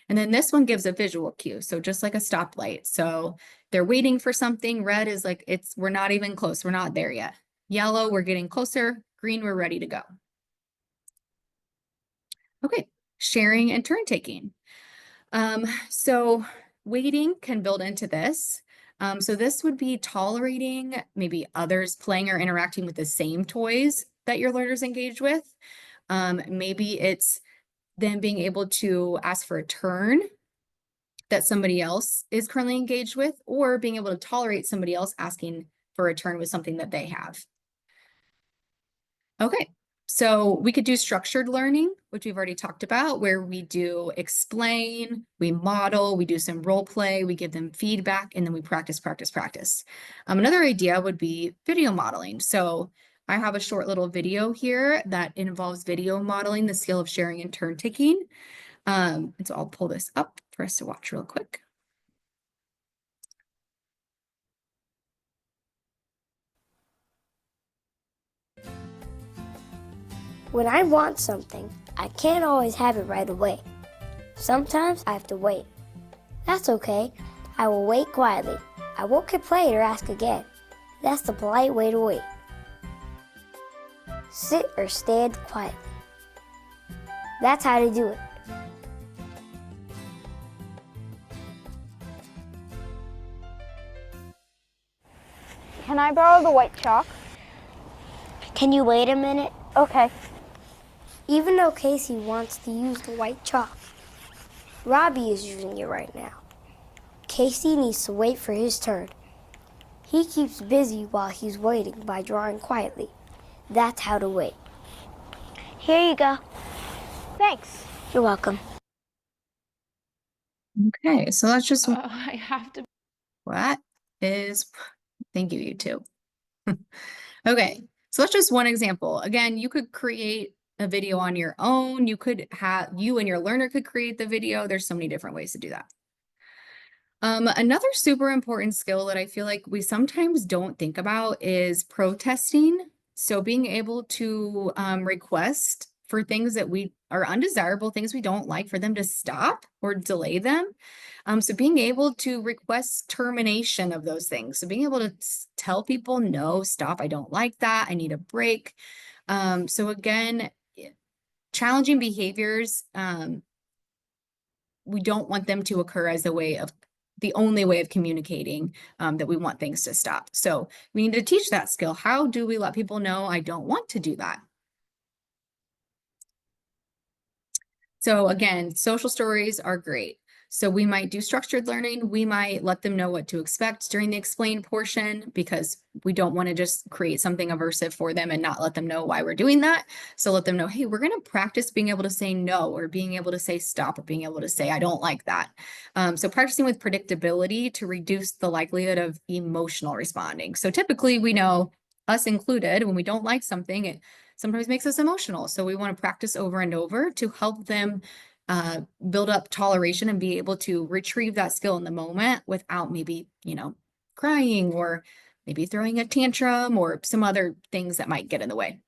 And then this one gives a visual cue. So just like a stoplight. So they're waiting for something. Red is like, we're not even close. We're not there yet. Yellow, we're getting closer. Green, we're ready to go. Okay, sharing and turn taking. So waiting can build into this. So this would be tolerating maybe others playing or interacting with the same toys that your learners engage with. Maybe it's them being able to ask for a turn that somebody else is currently engaged with, or being able to tolerate somebody else asking for a turn with something that they have. Okay, so we could do structured learning, which we've already talked about, where we do explain, we model, we do some role play, we give them feedback, and then we practice, practice, practice. Another idea would be video modeling. So I have a short little video here that involves video modeling the skill of sharing and turn taking. And so I'll pull this up for us to watch real quick. When I want something, I can't always have it right away. Sometimes I have to wait. That's okay. I will wait quietly. I won't complain or ask again. That's the polite way to wait. Sit or stand quietly. That's how to do it. Can I borrow the white chalk? Can you wait a minute? Okay. Even though Casey wants to use the white chalk, Robbie is using it right now. Casey needs to wait for his turn. He keeps busy while he's waiting by drawing quietly. That's how to wait. Here you go. Thanks. You're welcome. Okay, so that's just I have to. what is, thank you, you two. Okay, so that's just one example. Again, you could create a video on your own. You could have, you and your learner could create the video. There's so many different ways to do that. Another super important skill that I feel like we sometimes don't think about is protesting. So being able to request for things that we are undesirable, things we don't like, for them to stop or delay them. So being able to request termination of those things. So being able to tell people, no, stop, I don't like that, I need a break. So again, challenging behaviors, we don't want them to occur as a way of the only way of communicating that we want things to stop. So we need to teach that skill. How do we let people know I don't want to do that? So again, social stories are great. So we might do structured learning. We might let them know what to expect during the explain portion, because we don't want to just create something aversive for them and not let them know why we're doing that. So let them know, hey, we're going to practice being able to say no, or being able to say stop, or being able to say, I don't like that. So practicing with predictability to reduce the likelihood of emotional responding. So typically we know, us included, when we don't like something, it sometimes makes us emotional. So we want to practice over and over to help them build up toleration and be able to retrieve that skill in the moment without maybe, crying or maybe throwing a tantrum or some other things that might get in the way.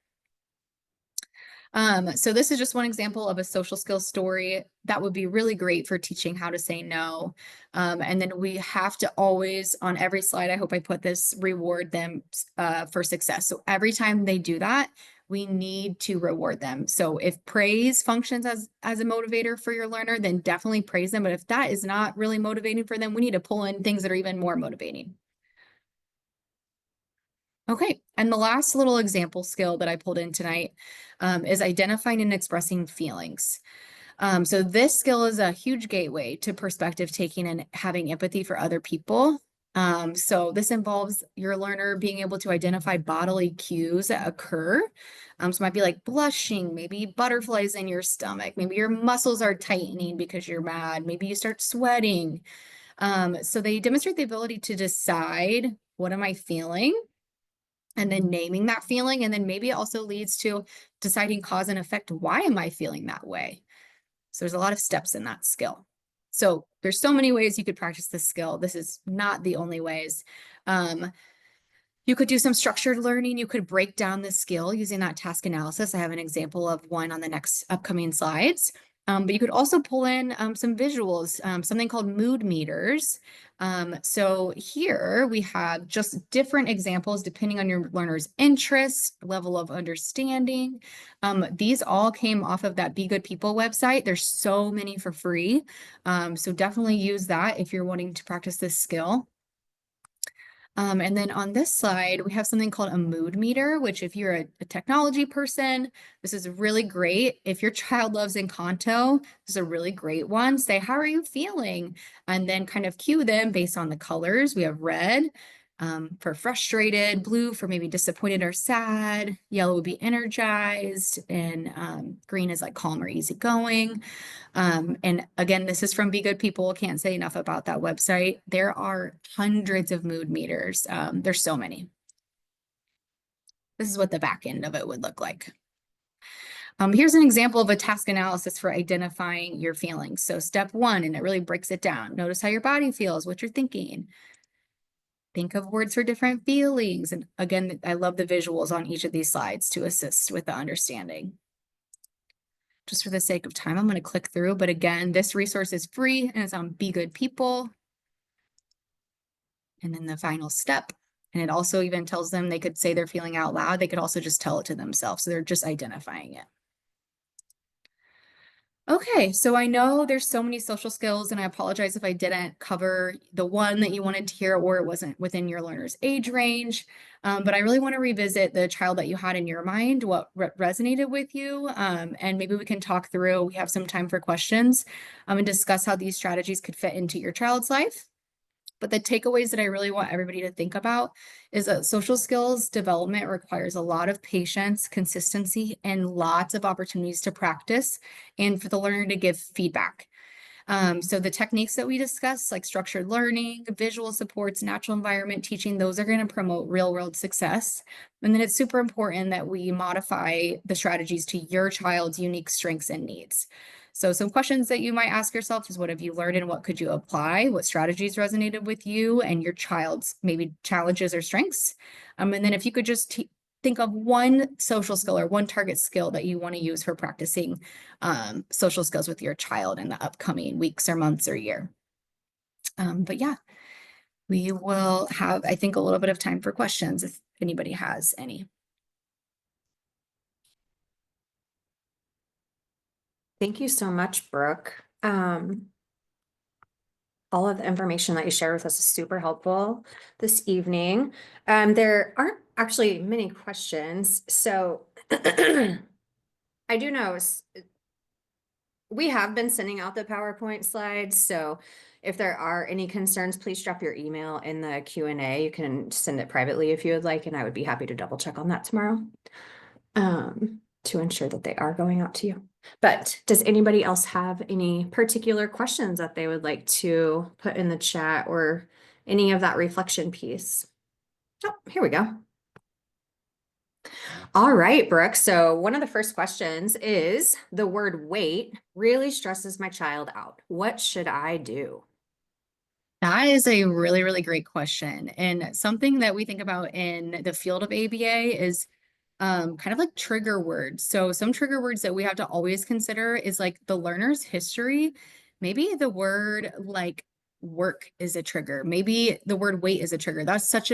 So this is just one example of a social skills story that would be really great for teaching how to say no. And then we have to always, on every slide, I hope I put this, reward them for success. So every time they do that, we need to reward them. So if praise functions as a motivator for your learner, then definitely praise them. But if that is not really motivating for them, we need to pull in things that are even more motivating. Okay, and the last little example skill that I pulled in tonight is identifying and expressing feelings. So this skill is a huge gateway to perspective taking and having empathy for other people. So this involves your learner being able to identify bodily cues that occur. So it might be like blushing, maybe butterflies in your stomach, maybe your muscles are tightening because you're mad, maybe you start sweating. So they demonstrate the ability to decide, what am I feeling? And then naming that feeling. And then maybe it also leads to deciding cause and effect. Why am I feeling that way? So there's a lot of steps in that skill. So there's so many ways you could practice this skill. This is not the only ways. You could do some structured learning. You could break down the skill using that task analysis. I have an example of one on the next upcoming slides. But you could also pull in some visuals, something called mood meters. So here we have just different examples depending on your learner's interest, level of understanding. These all came off of that Be Good People website. There's so many for free. So definitely use that if you're wanting to practice this skill. And then on this slide, we have something called a mood meter, which if you're a technology person, this is really great. If your child loves Encanto, this is a really great one. Say, how are you feeling? And then kind of cue them based on the colors. We have red for frustrated, blue for maybe disappointed or sad, yellow would be energized, and green is like calm or easygoing. And again, this is from Be Good People. Can't say enough about that website. There are hundreds of mood meters. There's so many. This is what the back end of it would look like. Here's an example of a task analysis for identifying your feelings. So step 1, and it really breaks it down. Notice how your body feels, what you're thinking. Think of words for different feelings. And again, I love the visuals on each of these slides to assist with the understanding. Just for the sake of time, I'm going to click through. But again, this resource is free and it's on Be Good People. And then the final step. And it also even tells them they could say they're feeling out loud. They could also just tell it to themselves. So they're just identifying it. Okay, so I know there's so many social skills, and I apologize if I didn't cover the one that you wanted to hear or it wasn't within your learner's age range. But I really want to revisit the child that you had in your mind, what resonated with you, and maybe we can talk through. We have some time for questions and discuss how these strategies could fit into your child's life. But the takeaways that I really want everybody to think about is that social skills development requires a lot of patience, consistency, and lots of opportunities to practice and for the learner to give feedback. So the techniques that we discussed, like structured learning, visual supports, natural environment teaching, those are going to promote real world success. And then it's super important that we modify the strategies to your child's unique strengths and needs. So some questions that you might ask yourself is, what have you learned and what could you apply? What strategies resonated with you and your child's maybe challenges or strengths? And then if you could just think of one social skill or one target skill that you want to use for practicing social skills with your child in the upcoming weeks or months or year. But yeah, we will have, I think, a little bit of time for questions if anybody has any. Thank you so much, Brooke. All of the information that you shared with us is super helpful this evening. There aren't actually many questions, so I do know we have been sending out the PowerPoint slides, so if there are any concerns, please drop your email in the Q&A. You can send it privately if you would like, and I would be happy to double check on that tomorrow to ensure that they are going out to you. But does anybody else have any particular questions that they would like to put in the chat or any of that reflection piece? Oh, here we go. All right, Brooke. So one of the first questions is, the word wait really stresses my child out. What should I do? That is a really, really great question. And something that we think about in the field of ABA is kind of like trigger words. So some trigger words that we have to always consider is like the learner's history. Maybe the word like work is a trigger. Maybe the word wait is a trigger. That's such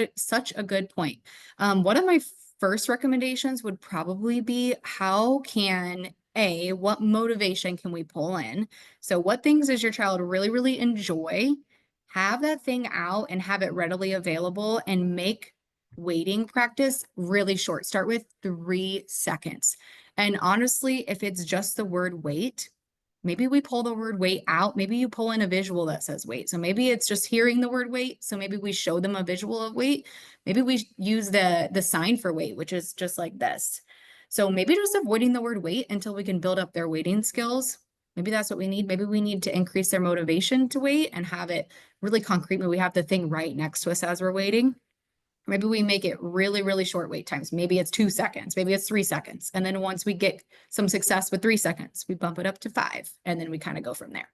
a good point. One of my first recommendations would probably be, how can what motivation can we pull in? So what things does your child really, really enjoy? Have that thing out and have it readily available and make waiting practice really short. Start with 3 seconds. And honestly, if it's just the word wait, maybe we pull the word wait out. Maybe you pull in a visual that says wait. So maybe it's just hearing the word wait. So maybe we show them a visual of wait. Maybe we use the sign for wait, which is just like this. So maybe just avoiding the word wait until we can build up their waiting skills. Maybe that's what we need. Maybe we need to increase their motivation to wait and have it really concrete. Maybe we have the thing right next to us as we're waiting. Maybe we make it really, really short wait times. Maybe it's 2 seconds, maybe it's 3 seconds. And then once we get some success with 3 seconds, we bump it up to 5, and then we kind of go from there.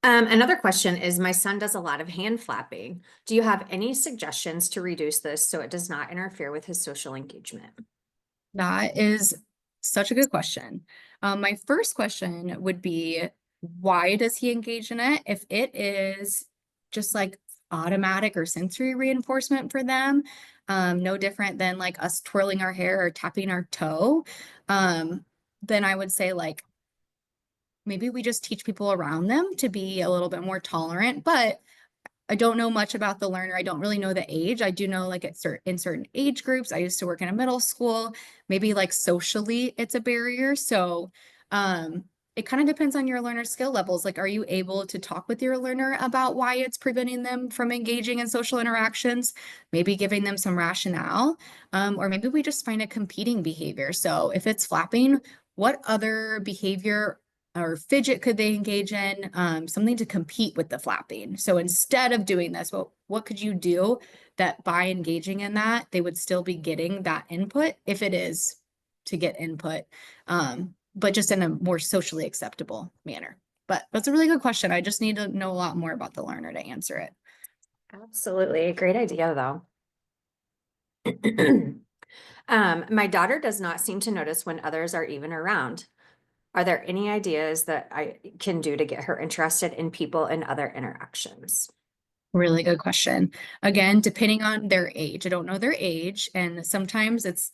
Another question is, my son does a lot of hand flapping. Do you have any suggestions to reduce this so it does not interfere with his social engagement? That is Such a good question. My first question would be, why does he engage in it? If it is just like automatic or sensory reinforcement for them, no different than like us twirling our hair or tapping our toe, then I would say like maybe we just teach people around them to be a little bit more tolerant. But I don't know much about the learner. I don't really know the age. I do know like in certain age groups. I used to work in a middle school. Maybe like socially it's a barrier. So it kind of depends on your learner skill levels. Like, are you able to talk with your learner about why it's preventing them from engaging in social interactions? Maybe giving them some rationale. Or maybe we just find a competing behavior. So if it's flapping, what other behavior or fidget could they engage in, something to compete with the flapping. So instead of doing this, what could you do that by engaging in that, they would still be getting that input if it is to get input, but just in a more socially acceptable manner. But that's a really good question. I just need to know a lot more about the learner to answer it. Absolutely. Great idea, though. My daughter does not seem to notice when others are even around. Are there any ideas that I can do to get her interested in people and other interactions? Really good question. Again, depending on their age. I don't know their age, and sometimes it's,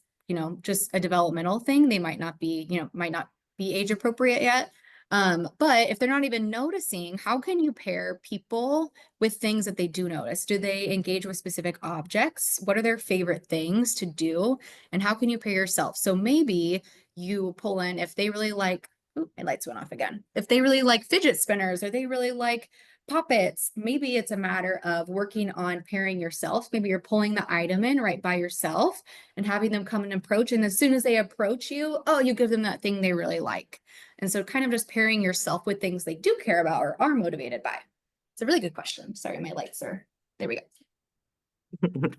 just a developmental thing. They might not be, might not be age appropriate yet. But if they're not even noticing, how can you pair people with things that they do notice? Do they engage with specific objects? What are their favorite things to do? And how can you pair yourself? So maybe you pull in if they really like, ooh, my lights went off again. If they really like fidget spinners or they really like puppets, maybe it's a matter of working on pairing yourself. Maybe you're pulling the item in right by yourself and having them come and approach. And as soon as they approach you, oh, you give them that thing they really like. And so kind of just pairing yourself with things they do care about or are motivated by. It's a really good question. Sorry, my lights are, there we go.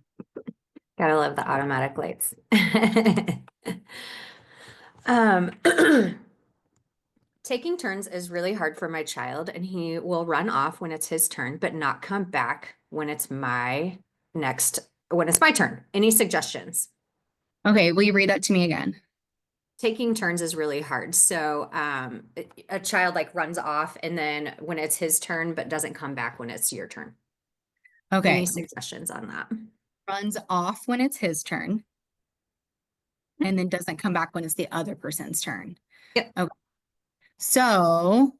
Gotta love the automatic lights. Um, taking turns is really hard for my child, and he will run off when it's his turn, but not come back when it's my turn. Any suggestions? Okay, will you read that to me again? Taking turns is really hard. So a child like runs off and then when it's his turn, but doesn't come back when it's your turn. Okay, Any suggestions on that? runs off when it's his turn and then doesn't come back when it's the other person's turn. Yep. Okay. So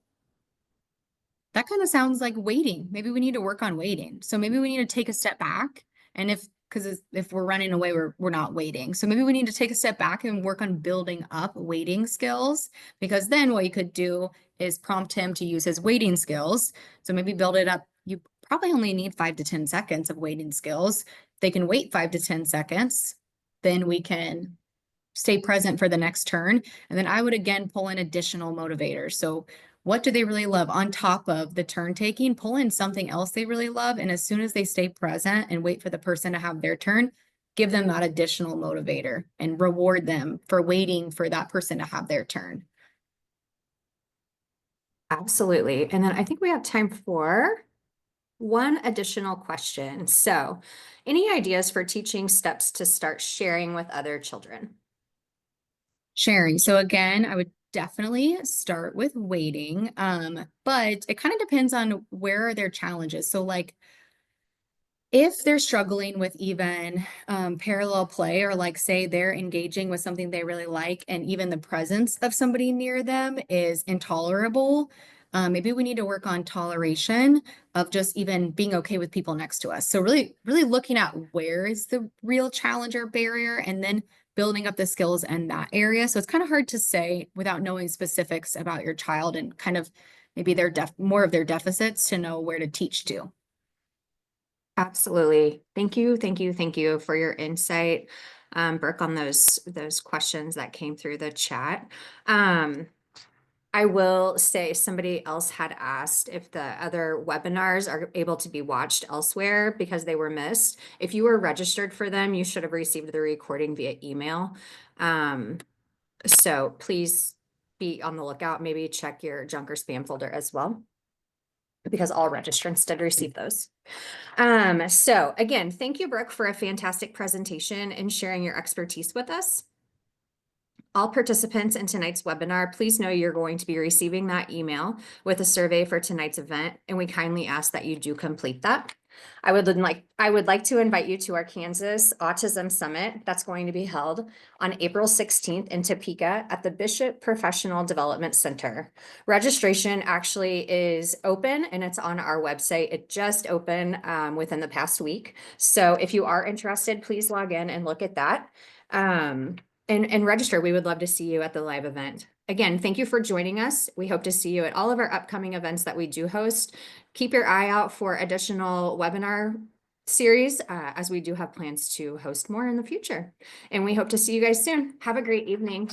that kind of sounds like waiting. Maybe we need to work on waiting. So maybe we need to take a step back. And because if we're running away, we're not waiting. So maybe we need to take a step back and work on building up waiting skills, because then what you could do is prompt him to use his waiting skills. So maybe build it up. You probably only need 5 to 10 seconds of waiting skills. They can wait 5 to 10 seconds. Then we can stay present for the next turn. And then I would again pull in additional motivators. So what do they really love on top of the turn taking? Pull in something else they really love. And as soon as they stay present and wait for the person to have their turn, give them that additional motivator and reward them for waiting for that person to have their turn. Absolutely. And then I think we have time for one additional question. So, any ideas for teaching steps to start sharing with other children? Sharing. So again, I would definitely start with waiting. But it kind of depends on where are their challenges. So like if they're struggling with even parallel play, or like say they're engaging with something they really like and even the presence of somebody near them is intolerable, maybe we need to work on toleration of just even being okay with people next to us. So really looking at where is the real challenge or barrier, and then building up the skills in that area. So it's kind of hard to say without knowing specifics about your child and kind of maybe their more of their deficits to know where to teach to. Absolutely. Thank you for your insight, Brooke, on those questions that came through the chat. I will say somebody else had asked if the other webinars are able to be watched elsewhere because they were missed. If you were registered for them, you should have received the recording via email. So please be on the lookout. Maybe check your junk or spam folder as well, because all registrants did receive those. So again, thank you, Brooke, for a fantastic presentation and sharing your expertise with us. All participants in tonight's webinar, please know you're going to be receiving that email with a survey for tonight's event, and we kindly ask that you do complete that. I would like to invite you to our Kansas Autism Summit that's going to be held on April 16th in Topeka at the Bishop Professional Development Center. Registration actually is open and it's on our website. It just opened within the past week. So if you are interested, please log in and look at that. And register. We would love to see you at the live event. Again, thank you for joining us. We hope to see you at all of our upcoming events that we do host. Keep your eye out for additional webinar series as we do have plans to host more in the future. And we hope to see you guys soon. Have a great evening.